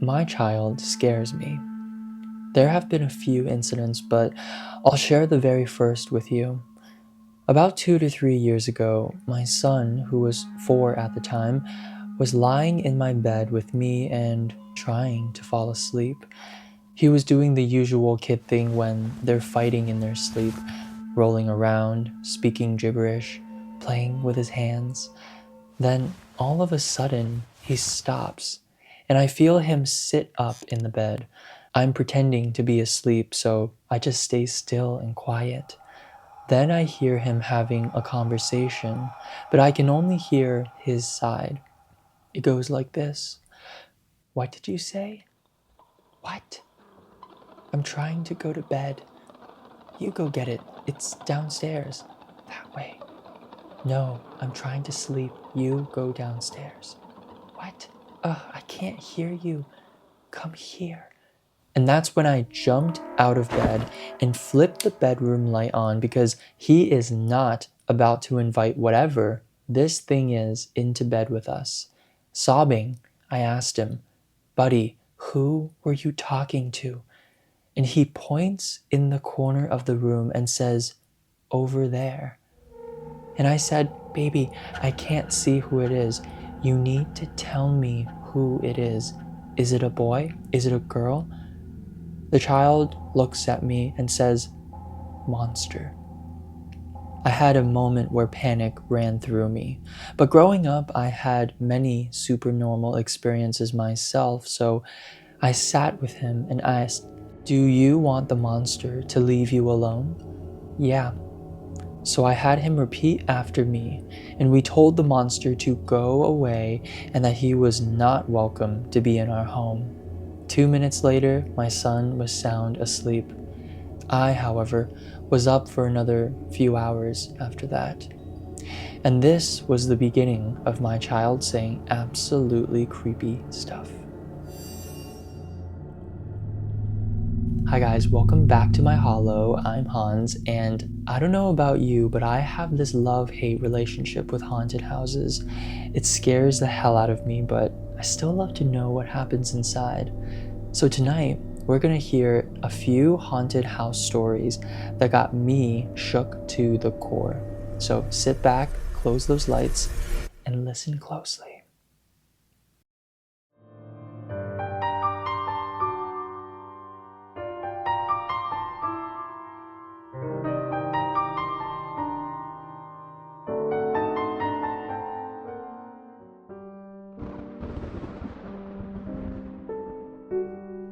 My child scares me. There have been a few incidents, but I'll share the very first with you. About 2 to 3 years ago, my son, who was 4 at the time, was lying in my bed with me and trying to fall asleep. He was doing the usual kid thing when they're fighting in their sleep, rolling around, speaking gibberish, playing with his hands. Then, all of a sudden, he stops, and I feel him sit up in the bed. I'm pretending to be asleep, so I just stay still and quiet. Then I hear him having a conversation, but I can only hear his side. It goes like this. What did you say? What? I'm trying to go to bed. You go get it. It's downstairs. That way. No, I'm trying to sleep. You go downstairs. What? I can't hear you. Come here. And that's when I jumped out of bed and flipped the bedroom light on because he is not about to invite whatever this thing is into bed with us. Sobbing, I asked him, Buddy, who were you talking to? And he points in the corner of the room and says, Over there. And I said, Baby, I can't see who it is. You need to tell me who it is. Is it a boy? Is it a girl? The child looks at me and says, Monster. I had a moment where panic ran through me. But growing up, I had many supernormal experiences myself, so I sat with him and asked, Do you want the monster to leave you alone? Yeah. So I had him repeat after me, and we told the monster to go away and that he was not welcome to be in our home. 2 minutes later, my son was sound asleep. I, however, was up for another few hours after that. And this was the beginning of my child saying absolutely creepy stuff. Hi guys, welcome back to my Hollow. I'm Hans, and I don't know about you, but I have this love-hate relationship with haunted houses. It scares the hell out of me, but I still love to know what happens inside. So tonight, we're gonna hear a few haunted house stories that got me shook to the core. So sit back, close those lights, and listen closely.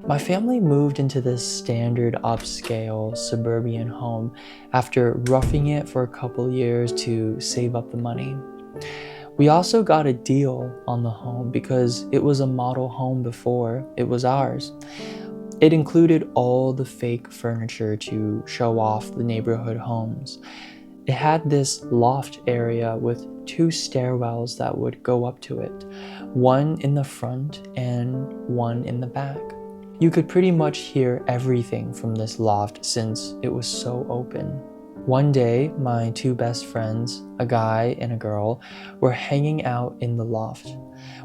My family moved into this standard upscale suburban home after roughing it for a couple years to save up the money. We also got a deal on the home because it was a model home before it was ours. It included all the fake furniture to show off the neighborhood homes. It had this loft area with 2 stairwells that would go up to it, one in the front and one in the back. You could pretty much hear everything from this loft since it was so open. One day, my 2 best friends, a guy and a girl, were hanging out in the loft.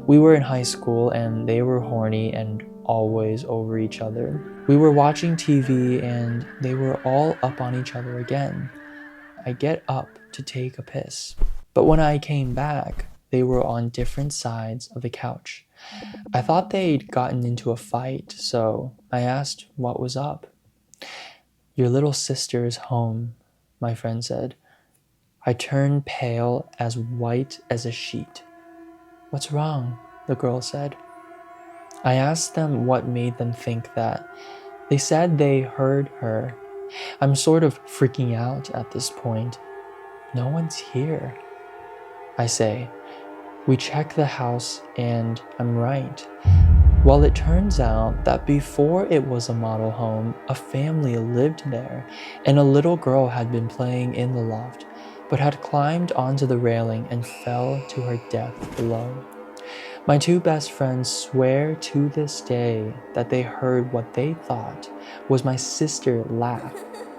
We were in high school and they were horny and always over each other. We were watching TV and they were all up on each other again. I get up to take a piss, but when I came back, they were on different sides of the couch. I thought they'd gotten into a fight, so I asked what was up. Your little sister is home, my friend said. I turned pale, as white as a sheet. What's wrong? The girl said. I asked them what made them think that. They said they heard her. I'm sort of freaking out at this point. No one's here. I say, we check the house and I'm right. Well, it turns out that before it was a model home, a family lived there, and a little girl had been playing in the loft, but had climbed onto the railing and fell to her death below. My 2 best friends swear to this day that they heard what they thought was my sister laugh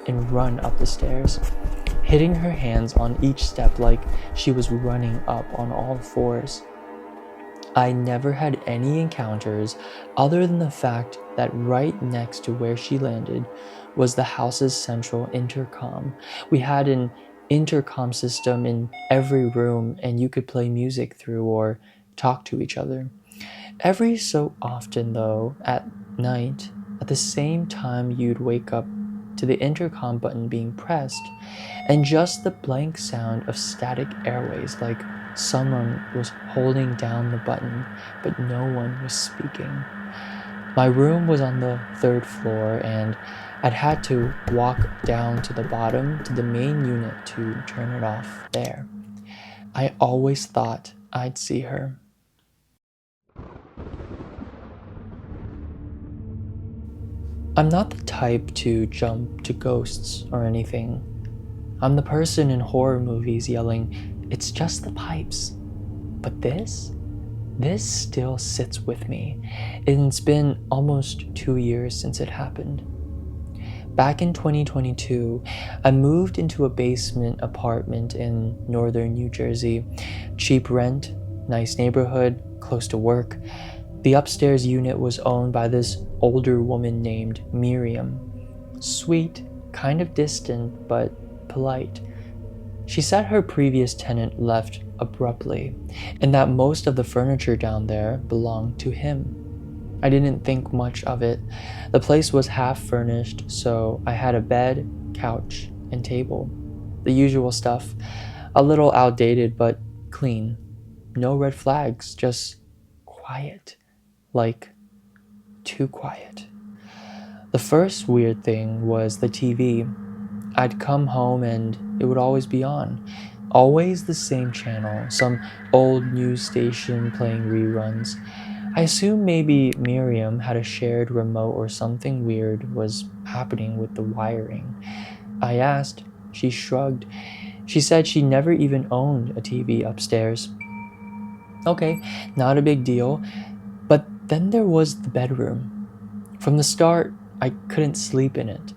and run up the stairs, hitting her hands on each step like she was running up on all 4s. I never had any encounters other than the fact that right next to where she landed was the house's central intercom. We had an intercom system in every room, and you could play music through or talk to each other. Every so often, though, at night, at the same time, you'd wake up to the intercom button being pressed and just the blank sound of static airways, like someone was holding down the button, but no one was speaking. My room was on the third floor, and I'd had to walk down to the bottom to the main unit to turn it off there. I always thought I'd see her. I'm not the type to jump to ghosts or anything. I'm the person in horror movies yelling, "It's just the pipes." But this still sits with me. And it's been almost 2 years since it happened. Back in 2022, I moved into a basement apartment in northern New Jersey. Cheap rent, nice neighborhood, close to work. The upstairs unit was owned by this older woman named Miriam. Sweet, kind of distant, but polite. She said her previous tenant left abruptly, and that most of the furniture down there belonged to him. I didn't think much of it. The place was half furnished, so I had a bed, couch, and table. The usual stuff, a little outdated but clean. No red flags, just quiet. Like, too quiet. The first weird thing was the TV. I'd come home and it would always be on. Always the same channel, some old news station playing reruns. I assumed maybe Miriam had a shared remote or something weird was happening with the wiring. I asked. She shrugged. She said she never even owned a TV upstairs. Okay, not a big deal. But then there was the bedroom. From the start, I couldn't sleep in it.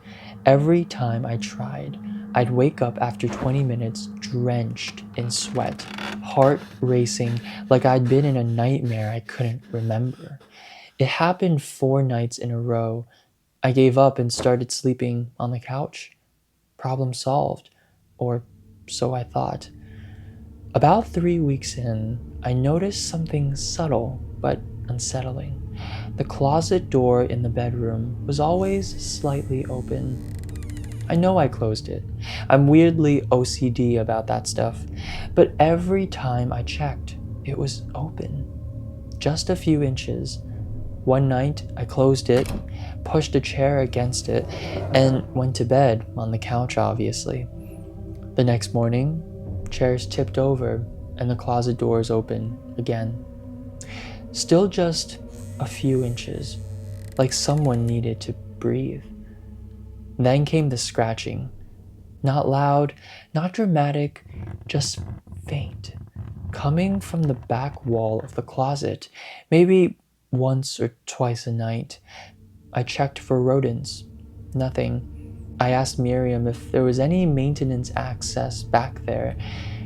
Every time I tried, I'd wake up after 20 minutes drenched in sweat, heart racing like I'd been in a nightmare I couldn't remember. It happened 4 nights in a row. I gave up and started sleeping on the couch. Problem solved, or so I thought. About 3 weeks in, I noticed something subtle but unsettling. The closet door in the bedroom was always slightly open. I know I closed it. I'm weirdly OCD about that stuff. But every time I checked, it was open. Just a few inches. One night, I closed it, pushed a chair against it, and went to bed on the couch, obviously. The next morning, chairs tipped over and the closet doors open again. Still just a few inches, like someone needed to breathe. Then came the scratching. Not loud, not dramatic, just faint. Coming from the back wall of the closet, maybe once or twice a night. I checked for rodents. Nothing. I asked Miriam if there was any maintenance access back there.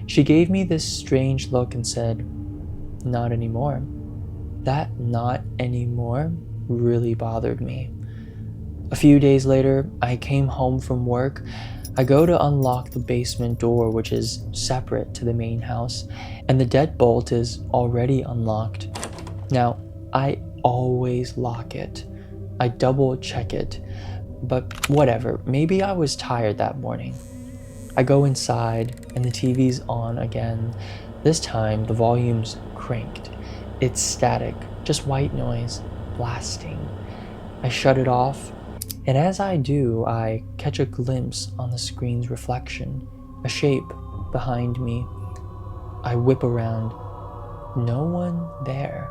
She gave me this strange look and said, "Not anymore." That "not anymore" really bothered me. A few days later, I came home from work. I go to unlock the basement door, which is separate to the main house, and the deadbolt is already unlocked. Now, I always lock it. I double check it. But whatever, maybe I was tired that morning. I go inside and the TV's on again. This time the volume's cranked. It's static, just white noise, blasting. I shut it off, and as I do, I catch a glimpse on the screen's reflection, a shape behind me. I whip around. No one there.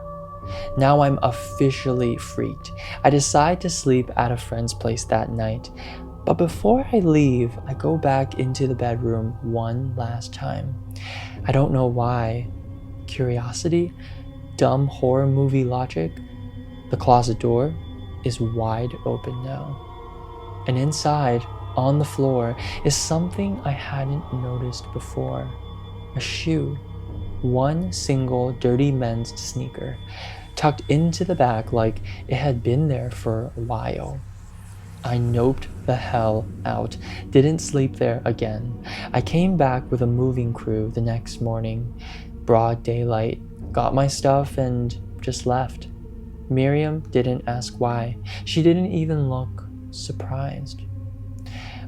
Now I'm officially freaked. I decide to sleep at a friend's place that night. But before I leave, I go back into the bedroom one last time. I don't know why. Curiosity? Dumb horror movie logic? The closet door is wide open now. And inside, on the floor, is something I hadn't noticed before. A shoe. one single dirty men's sneaker, tucked into the back like it had been there for a while. I noped the hell out, didn't sleep there again. I came back with a moving crew the next morning, broad daylight, got my stuff, and just left. Miriam didn't ask why. She didn't even look surprised.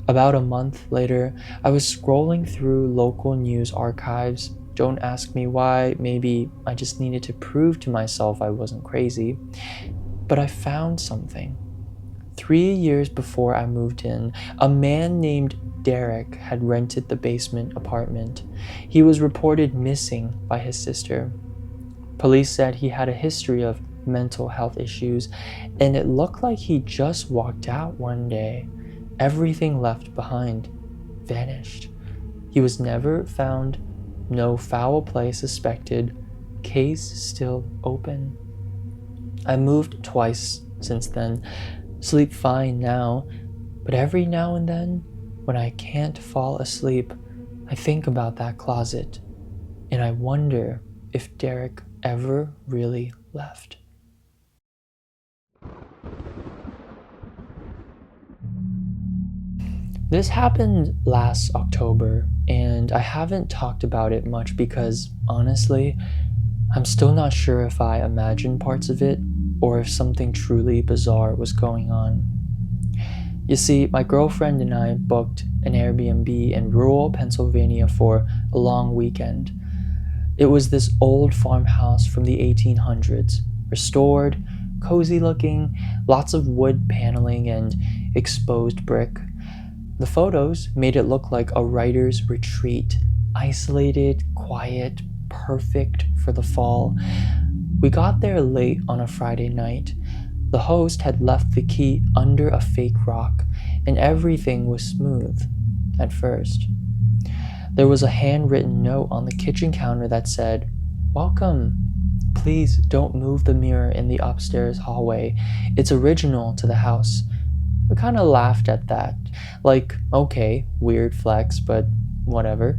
About a month later, I was scrolling through local news archives. Don't ask me why, maybe I just needed to prove to myself I wasn't crazy. But I found something. 3 years before I moved in, a man named Derek had rented the basement apartment. He was reported missing by his sister. Police said he had a history of mental health issues, and it looked like he just walked out one day. Everything left behind vanished. He was never found, no foul play suspected, case still open. I moved twice since then, sleep fine now, but every now and then, when I can't fall asleep, I think about that closet, and I wonder if Derek ever really left. This happened last October, and I haven't talked about it much because, honestly, I'm still not sure if I imagined parts of it or if something truly bizarre was going on. You see, my girlfriend and I booked an Airbnb in rural Pennsylvania for a long weekend. It was this old farmhouse from the 1800s, restored, cozy looking, lots of wood paneling and exposed brick. The photos made it look like a writer's retreat, isolated, quiet, perfect for the fall. We got there late on a Friday night. The host had left the key under a fake rock, and everything was smooth at first. There was a handwritten note on the kitchen counter that said, "Welcome. Please don't move the mirror in the upstairs hallway. It's original to the house." We kind of laughed at that. Like, okay, weird flex, but whatever.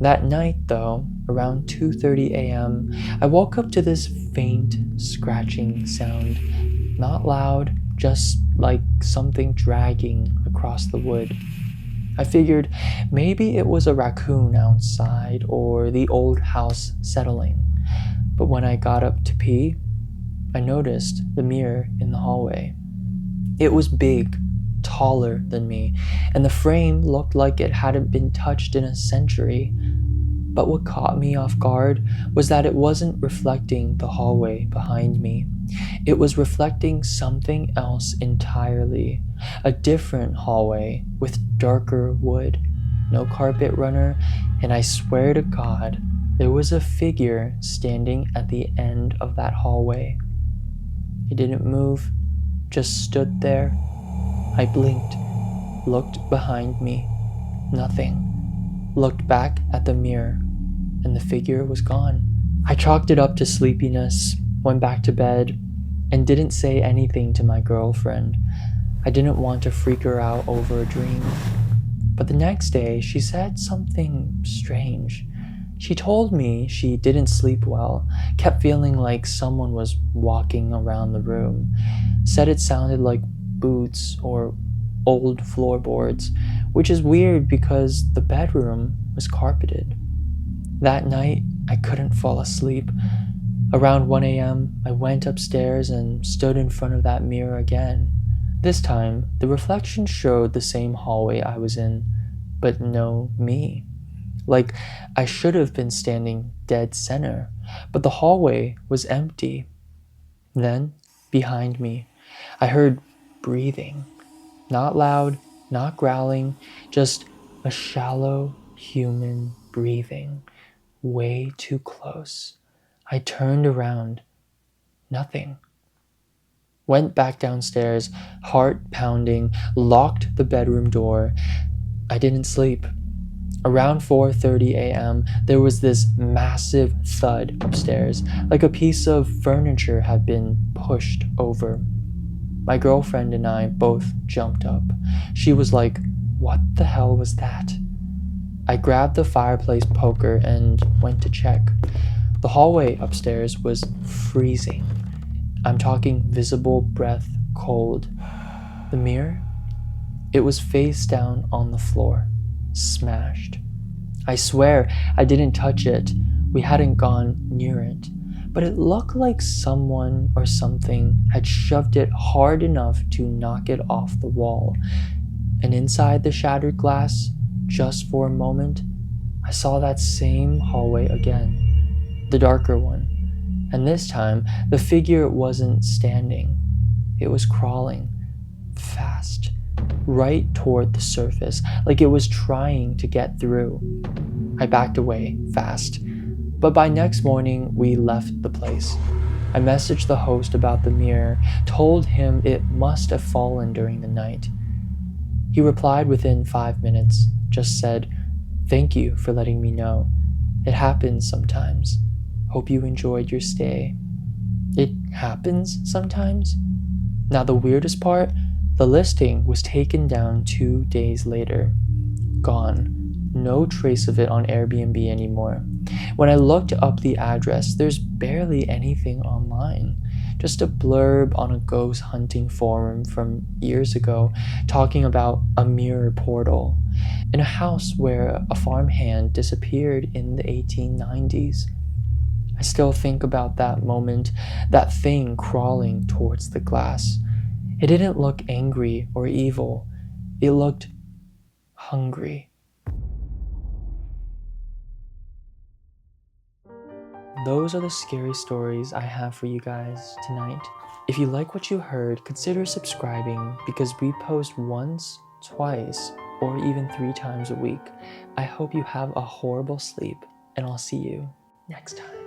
That night, though, around 2:30 a.m., I woke up to this faint scratching sound. Not loud, just like something dragging across the wood. I figured maybe it was a raccoon outside or the old house settling. But when I got up to pee, I noticed the mirror in the hallway. It was big, taller than me, and the frame looked like it hadn't been touched in a century. But what caught me off guard was that it wasn't reflecting the hallway behind me. It was reflecting something else entirely. A different hallway with darker wood, no carpet runner, and I swear to God, there was a figure standing at the end of that hallway. It didn't move, just stood there. I blinked, looked behind me, nothing. Looked back at the mirror, and the figure was gone. I chalked it up to sleepiness, went back to bed, and didn't say anything to my girlfriend. I didn't want to freak her out over a dream. But the next day, she said something strange. She told me she didn't sleep well, kept feeling like someone was walking around the room, said it sounded like boots or old floorboards, which is weird because the bedroom was carpeted. That night, I couldn't fall asleep. Around 1 a.m., I went upstairs and stood in front of that mirror again. This time, the reflection showed the same hallway I was in, but no me. Like I should have been standing dead center, but the hallway was empty. Then, behind me, I heard breathing. Not loud, not growling, just a shallow human breathing. Way too close. I turned around. Nothing. Went back downstairs, heart pounding, locked the bedroom door. I didn't sleep. Around 4:30 a.m., there was this massive thud upstairs, like a piece of furniture had been pushed over. My girlfriend and I both jumped up. She was like, "What the hell was that?" I grabbed the fireplace poker and went to check. The hallway upstairs was freezing. I'm talking visible breath cold. The mirror? It was face down on the floor, smashed. I swear I didn't touch it. We hadn't gone near it. But it looked like someone or something had shoved it hard enough to knock it off the wall. And inside the shattered glass, just for a moment, I saw that same hallway again, the darker one. And this time, the figure wasn't standing. It was crawling, fast, right toward the surface, like it was trying to get through. I backed away, fast. But by next morning, we left the place. I messaged the host about the mirror, told him it must have fallen during the night. He replied within 5 minutes, just said, "Thank you for letting me know. It happens sometimes. Hope you enjoyed your stay." It happens sometimes? Now the weirdest part, the listing was taken down 2 days later. Gone. No trace of it on Airbnb anymore. When I looked up the address, there's barely anything online. Just a blurb on a ghost hunting forum from years ago talking about a mirror portal in a house where a farmhand disappeared in the 1890s. I still think about that moment, that thing crawling towards the glass. It didn't look angry or evil. It looked hungry. Those are the scary stories I have for you guys tonight. If you like what you heard, consider subscribing because we post once, twice, or even 3 times a week. I hope you have a horrible sleep, and I'll see you next time.